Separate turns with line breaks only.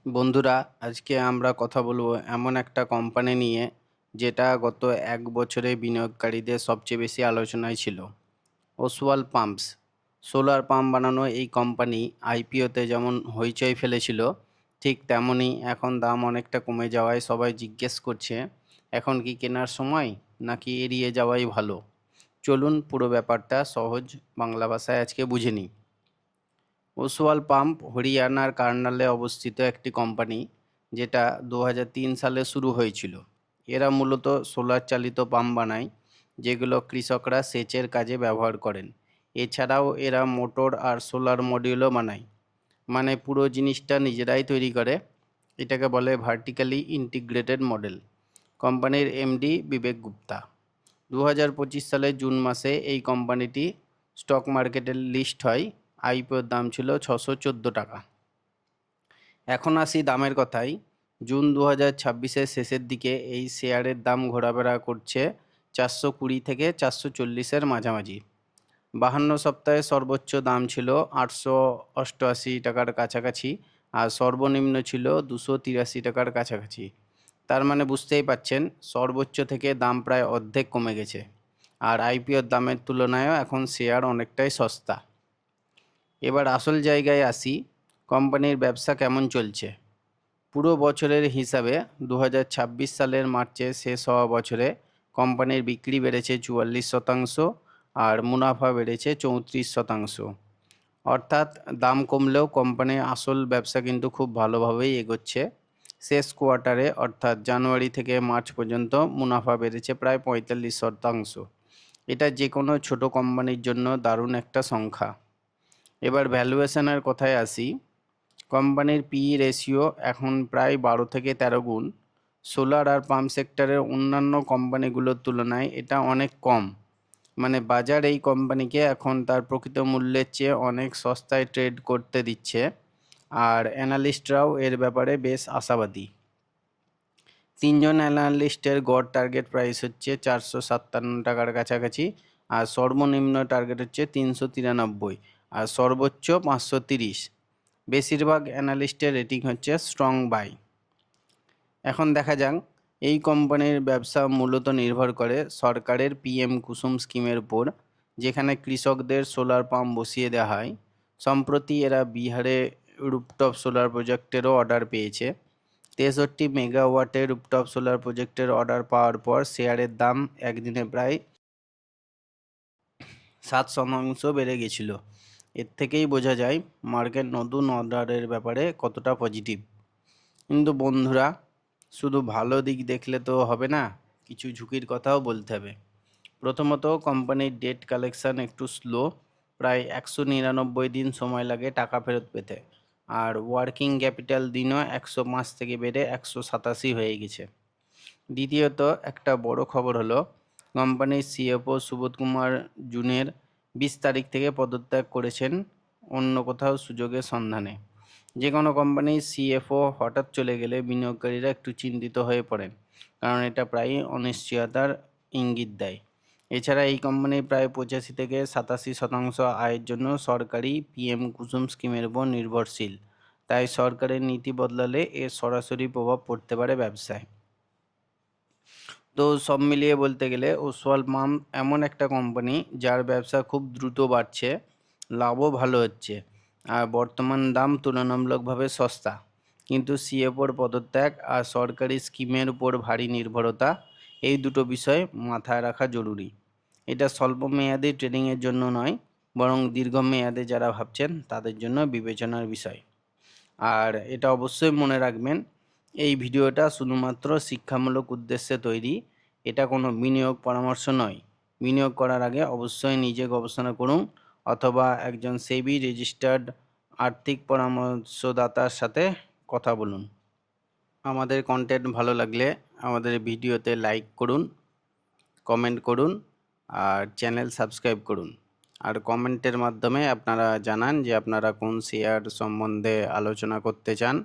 বন্ধুরা, আজকে আমরা কথা বলবো এমন একটা কোম্পানি নিয়ে যেটা গত 1 বছরে বিনিয়োগকারীদের সবচেয়ে বেশি আলোচনায় ছিল। ওসওয়াল পাম্পস। সোলার পাম্প বানানো এই কোম্পানি আইপিওতে যেমন হইচই ফেলেছিল, ঠিক তেমনই এখন দাম অনেকটা কমে যাওয়ায় সবাই জিজ্ঞেস করছে এখন কি কেনার সময় নাকি এড়িয়ে যাওয়াই ভালো। চলুন পুরো ব্যাপারটা সহজ বাংলা ভাষায় আজকে বুঝে নিই। ওসওয়াল পাম্প হরিয়ানার কার্নালে অবস্থিত একটি কোম্পানি, যেটা 2003 সালে শুরু হয়েছিল। এরা মূলত সোলার চালিত পাম্প বানায়, যেগুলো কৃষকরা সেচের কাজে ব্যবহার করেন। এছাড়াও এরা মোটর আর সোলার মডিউলও বানায়, মানে পুরো জিনিসটা নিজেরাই তৈরি করে। এটাকে বলে ভার্টিক্যালি ইন্টিগ্রেটেড মডেল। কোম্পানির এমডি বিবেক গুপ্তা। 2025 সালের জুন মাসে এই কোম্পানিটি স্টক মার্কেটে লিস্ট হয়। আইপিওর দাম ছিল 614 টাকা। এখন আসি দামের কথায়। জুন 2026-এর শেষের দিকে এই শেয়ারের দাম ঘোরাফেরা করছে 420 থেকে 440-এর মাঝামাঝি। 52 সপ্তাহে সর্বোচ্চ দাম ছিল 888 টাকার কাছাকাছি, আর সর্বনিম্ন ছিল 283 টাকার কাছাকাছি। তার মানে বুঝতেই পাচ্ছেন, সর্বোচ্চ থেকে দাম প্রায় অর্ধেক কমে গেছে। আর আইপিওর দামের তুলনায়ও এখন শেয়ার অনেকটাই সস্তা। এবার আসল জায়গায় আসি, কোম্পানির ব্যবসা কেমন চলছে। পুরো বছরের হিসাবে 2026 সালের মার্চে শেষ হওয়া বছরে কোম্পানির বিক্রি বেড়েছে 44%, আর মুনাফা বেড়েছে 34%। অর্থাৎ দাম কমলেও কোম্পানির আসল ব্যবসা কিন্তু খুব ভালোভাবেই এগোচ্ছে। শেষ কোয়ার্টারে অর্থাৎ জানুয়ারি থেকে মার্চ পর্যন্ত মুনাফা বেড়েছে প্রায় 45%। এটা যে কোনো ছোট কোম্পানির জন্য দারুণ একটা সংখ্যা। এবার ভ্যালুয়েশনের কথায় আসি। কোম্পানির পিই রেশিও এখন প্রায় 12 থেকে 13 গুণ। সোলার আর পাম্প সেক্টরের অন্যান্য কোম্পানিগুলোর তুলনায় এটা অনেক কম। মানে বাজার এই কোম্পানিকে এখন তার প্রকৃত মূল্যের চেয়ে অনেক সস্তায় ট্রেড করতে দিচ্ছে, আর অ্যানালিস্টরাও এর ব্যাপারে বেশ আশাবাদী। 3জন অ্যানালিস্টের গড় টার্গেট প্রাইস হচ্ছে 457 টাকার কাছাকাছি, আর সর্বনিম্ন টার্গেট হচ্ছে 393, আর সর্বোচ্চ 530। বেশিরভাগ অ্যানালিস্টের রেটিং হচ্ছে স্ট্রং বাই। এখন দেখা যাক, এই কোম্পানির ব্যবসা মূলত নির্ভর করে সরকারের পিএম কুসুম স্কিমের উপর, যেখানে কৃষকদের সোলার পাম্প বসিয়ে দেওয়া হয়। সম্প্রতি এরা বিহারে রুপটপ সোলার প্রজেক্টেরও অর্ডার পেয়েছে। 63 মেগাওয়াটের রুপটপ সোলার প্রজেক্টের অর্ডার পাওয়ার পর শেয়ারের দাম একদিনে প্রায় 7% বেড়ে গেছিল। এর থেকেই বোঝা যায় মার্কেট নতুন অর্ডারের ব্যাপারে কতটা পজিটিভ। কিন্তু বন্ধুরা, শুধু ভালো দিক দেখলে তো হবে না, কিছু ঝুঁকির কথাও বলতে হবে। প্রথমত, কোম্পানির ডেট কালেকশন একটু স্লো। প্রায় 199 দিন সময় লাগে টাকা ফেরত পেতে, আর ওয়ার্কিং ক্যাপিটাল দিনও 105 থেকে বেড়ে 187 হয়ে গেছে। দ্বিতীয়ত, একটা বড় খবর হলো কোম্পানির সিএফও সুবোধ কুমার জুনের 20 তারিখ থেকে পদত্যাগ করেছেন অন্য কোথাও সুযোগের সন্ধানে। যে কোনো কোম্পানির সিএফও হঠাৎ চলে গেলে বিনিয়োগকারীরা একটু চিন্তিত হয়ে পড়েন, কারণ এটা প্রায়ই অনিশ্চয়তার ইঙ্গিত দেয়। এছাড়া এই কোম্পানির প্রায় 85 থেকে 87% আয়ের জন্য সরকারি পিএম কুসুম স্কিমের উপর নির্ভরশীল। তাই সরকারের নীতি বদলালে এর সরাসরি প্রভাব পড়তে পারে ব্যবসায়। তো সব মিলিয়ে বলতে গেলে ওসওয়াল পাম্প এমন একটা কোম্পানি যার ব্যবসা খুব দ্রুত বাড়ছে, লাভও ভালো হচ্ছে, আর বর্তমান দাম তুলনামূলকভাবে সস্তা। কিন্তু সিএফওর পদত্যাগ আর সরকারি স্কিমের উপর ভারী নির্ভরতা, এই দুটো বিষয় মাথায় রাখা জরুরি। এটা স্বল্প মেয়াদি ট্রেডিংয়ের জন্য নয়, বরং দীর্ঘমেয়াদে যারা ভাবছেন তাদের জন্য বিবেচনার বিষয়। আর এটা অবশ্যই মনে রাখবেন, এই ভিডিওটা শুধুমাত্র শিক্ষামূলক উদ্দেশ্যে তৈরি। এটা কোনো বিনিয়োগ পরামর্শ নয়। বিনিয়োগ করার আগে অবশ্যই নিজে গবেষণা করুন, অথবা একজন সেবি রেজিস্টার্ড আর্থিক পরামর্শদাতার সাথে কথা বলুন। আমাদের কন্টেন্ট ভালো লাগলে আমাদের ভিডিওতে লাইক করুন, কমেন্ট করুন, আর চ্যানেল সাবস্ক্রাইব করুন। আর কমেন্টের মাধ্যমে আপনারা জানান যে আপনারা কোন শেয়ার সম্বন্ধে আলোচনা করতে চান।